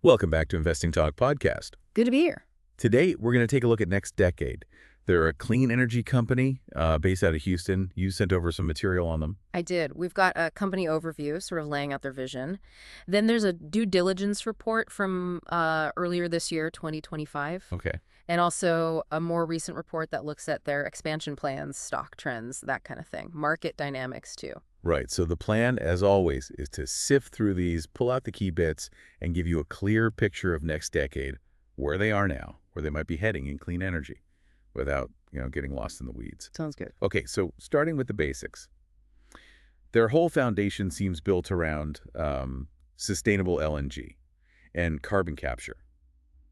Welcome back to Investing Talk Podcast. Good to be here. Today, we're going to take a look at NextDecade. They're a clean energy company based out of Houston. You sent over some material on them. I did. We've got a company overview, sort of laying out their vision. Then there's a due diligence report from earlier this year, 2025. Okay. And also a more recent report that looks at their expansion plans, stock trends, that kind of thing. Market dynamics, too. Right. So the plan, as always, is to sift through these, pull out the key bits, and give you a clear picture of NextDecade, where they are now, where they might be heading in clean energy, without, getting lost in the weeds. Sounds good. Okay, so starting with the basics. Their whole foundation seems built around sustainable LNG and carbon capture,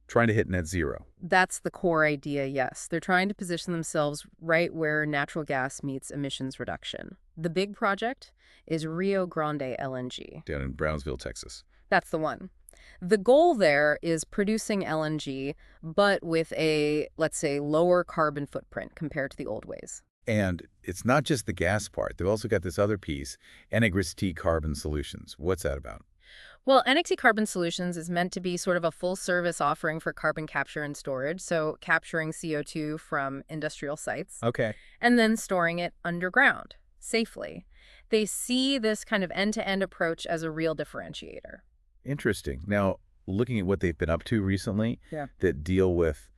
trying to hit net zero. That's the core idea, yes. They're trying to position themselves right where natural gas meets emissions reduction. The big project is Rio Grande LNG. Down in Brownsville, Texas. That's the one. The goal there is producing LNG, but with a, let's say, lower carbon footprint compared to the old ways. And it's not just the gas part. They've also got this other piece, NextDecade Carbon Solutions. What's that about? Well, NXT Carbon Solutions is meant to be sort of a full-service offering for carbon capture and storage, so capturing CO2 from industrial sites. Okay. And then storing it underground, safely. They see this kind of end-to-end approach as a real differentiator. Interesting. Now, looking at what they've been up to recently, that deal with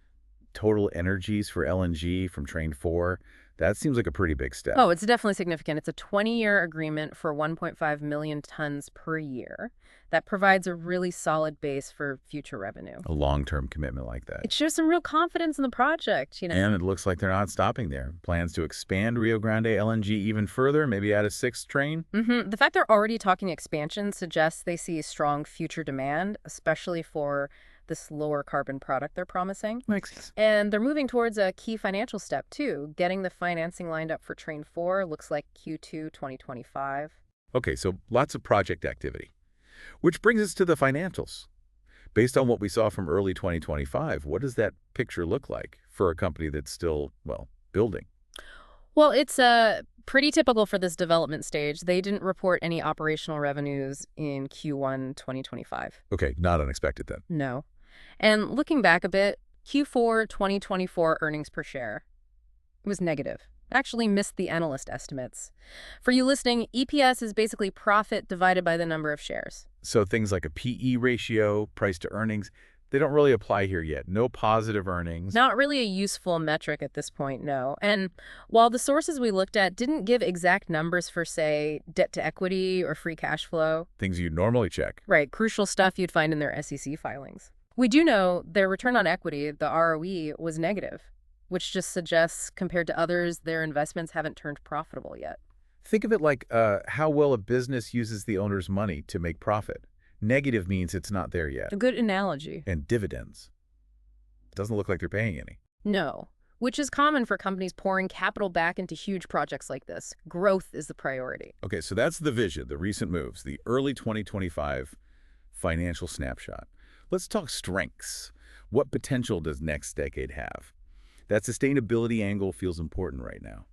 total energies for LNG from Train 4, that seems like a pretty big step. Oh, it's definitely significant. It's a 20-year agreement for 1.5 million tons per year that provides a really solid base for future revenue. A long-term commitment like that. It shows some real confidence in the project, And it looks like they're not stopping there. Plans to expand Rio Grande LNG even further, maybe add a 6th train? The fact they're already talking expansion suggests they see strong future demand, especially for this lower carbon product they're promising. Makes sense. And they're moving towards a key financial step, too. Getting the financing lined up for Train 4 looks like Q2 2025. Okay, so lots of project activity. Which brings us to the financials. Based on what we saw from early 2025, what does that picture look like for a company that's still, building? Well, it's pretty typical for this development stage. They didn't report any operational revenues in Q1 2025. Okay, not unexpected then. No. And looking back a bit, Q4 2024 earnings per share was negative. Actually missed the analyst estimates. For you listening, EPS is basically profit divided by the number of shares. So things like a PE ratio, price to earnings, they don't really apply here yet. No positive earnings. Not really a useful metric at this point, no. And while the sources we looked at didn't give exact numbers for, say, debt to equity or free cash flow. Things you'd normally check. Right, crucial stuff you'd find in their SEC filings. We do know their return on equity, the ROE, was negative, which just suggests, compared to others, their investments haven't turned profitable yet. Think of it like how well a business uses the owner's money to make profit. Negative means it's not there yet. A good analogy. And dividends. Doesn't look like they're paying any. No, which is common for companies pouring capital back into huge projects like this. Growth is the priority. Okay, so that's the vision, the recent moves, the early 2025 financial snapshot. Let's talk strengths. What potential does NextDecade have? That sustainability angle feels important right now.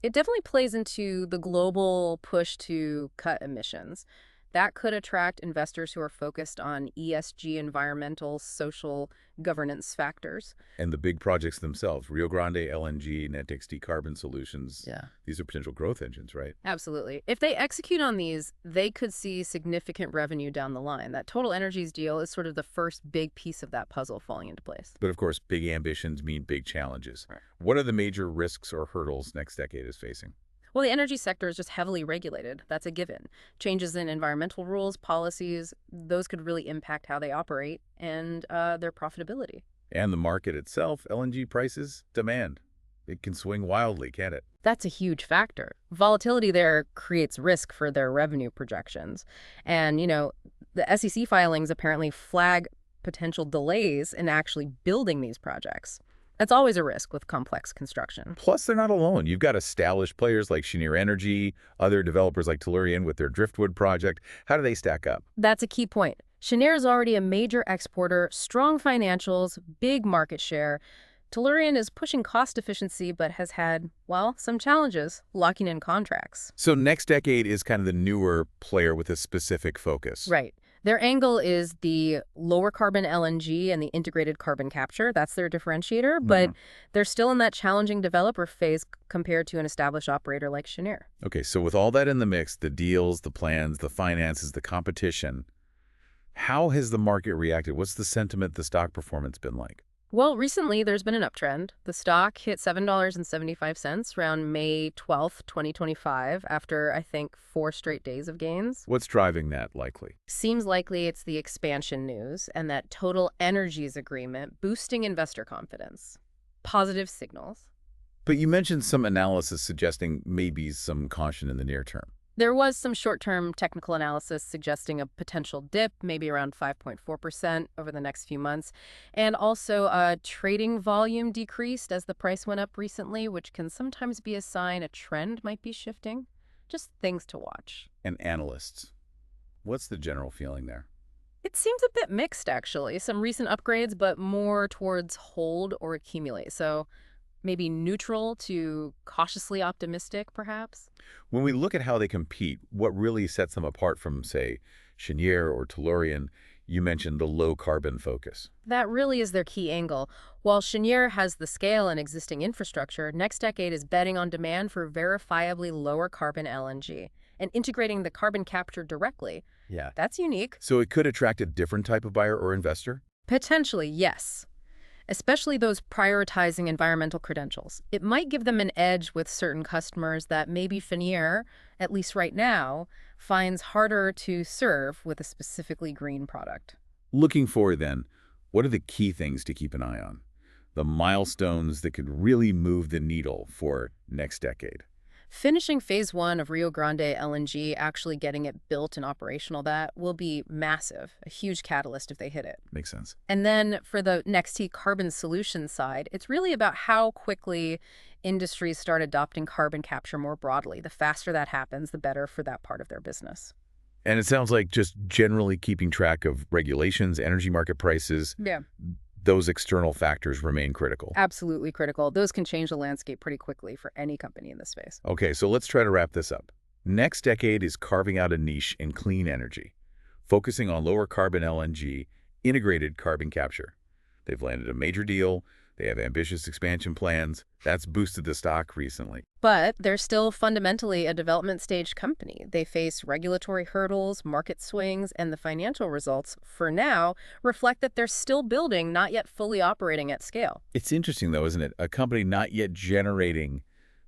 It definitely plays into the global push to cut emissions. That could attract investors who are focused on ESG, environmental, social, governance factors. And the big projects themselves, Rio Grande LNG, NextDecade Carbon Solutions. Yeah. These are potential growth engines, right? Absolutely. If they execute on these, they could see significant revenue down the line. That Total Energies deal is sort of the first big piece of that puzzle falling into place. But of course, big ambitions mean big challenges. Right. What are the major risks or hurdles NextDecade is facing? Well, the energy sector is just heavily regulated. That's a given. Changes in environmental rules, policies, those could really impact how they operate and their profitability. And the market itself, LNG prices, demand. It can swing wildly, can't it? That's a huge factor. Volatility there creates risk for their revenue projections. And, the SEC filings apparently flag potential delays in actually building these projects. That's always a risk with complex construction. Plus, they're not alone. You've got established players like Cheniere Energy, other developers like Tellurian with their Driftwood project. How do they stack up? That's a key point. Cheniere is already a major exporter, strong financials, big market share. Tellurian is pushing cost efficiency but has had, some challenges locking in contracts. So NextDecade is kind of the newer player with a specific focus. Right. Their angle is the lower carbon LNG and the integrated carbon capture. That's their differentiator, but they're still in that challenging developer phase compared to an established operator like Cheniere. Okay, so with all that in the mix, the deals, the plans, the finances, the competition, how has the market reacted? What's the sentiment, the stock performance been like? Well, recently there's been an uptrend. The stock hit $7.75 around May 12th, 2025, after, I think, 4 straight days of gains. What's driving that likely? Seems likely it's the expansion news and that Total Energies agreement boosting investor confidence. Positive signals. But you mentioned some analysis suggesting maybe some caution in the near term. There was some short-term technical analysis suggesting a potential dip, maybe around 5.4% over the next few months, and also trading volume decreased as the price went up recently, which can sometimes be a sign a trend might be shifting. Just things to watch. And analysts, what's the general feeling there? It seems a bit mixed, actually. Some recent upgrades, but more towards hold or accumulate. So maybe neutral to cautiously optimistic, perhaps? When we look at how they compete, what really sets them apart from, say, Cheniere or Tellurian, you mentioned the low-carbon focus. That really is their key angle. While Cheniere has the scale and existing infrastructure, NextDecade is betting on demand for verifiably lower carbon LNG and integrating the carbon capture directly. Yeah. That's unique. So it could attract a different type of buyer or investor? Potentially, yes. Especially those prioritizing environmental credentials. It might give them an edge with certain customers that maybe Cheniere, at least right now, finds harder to serve with a specifically green product. Looking forward then, what are the key things to keep an eye on? The milestones that could really move the needle for NextDecade. Finishing phase 1 of Rio Grande LNG, actually getting it built and operational, that will be massive, a huge catalyst if they hit it. Makes sense. And then for the NextDecade carbon solutions side, it's really about how quickly industries start adopting carbon capture more broadly. The faster that happens, the better for that part of their business. And it sounds like just generally keeping track of regulations, energy market prices, Yeah. those external factors remain critical. Absolutely critical. Those can change the landscape pretty quickly for any company in this space. Okay, so let's try to wrap this up. NextDecade is carving out a niche in clean energy, focusing on lower carbon LNG, integrated carbon capture. They've landed a major deal. They have ambitious expansion plans. That's boosted the stock recently. But they're still fundamentally a development stage company. They face regulatory hurdles, market swings, and the financial results, for now, reflect that they're still building, not yet fully operating at scale. It's interesting, though, isn't it? A company not yet generating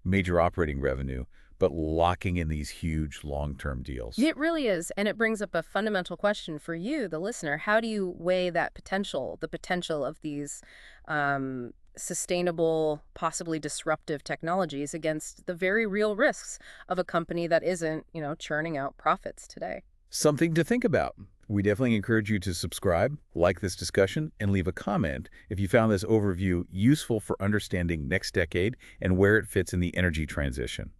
major operating revenue, but locking in these huge long-term deals. It really is, and it brings up a fundamental question for you, the listener. How do you weigh that potential, the potential of these sustainable, possibly disruptive technologies against the very real risks of a company that isn't, churning out profits today? Something to think about. We definitely encourage you to subscribe, like this discussion, and leave a comment if you found this overview useful for understanding NextDecade and where it fits in the energy transition.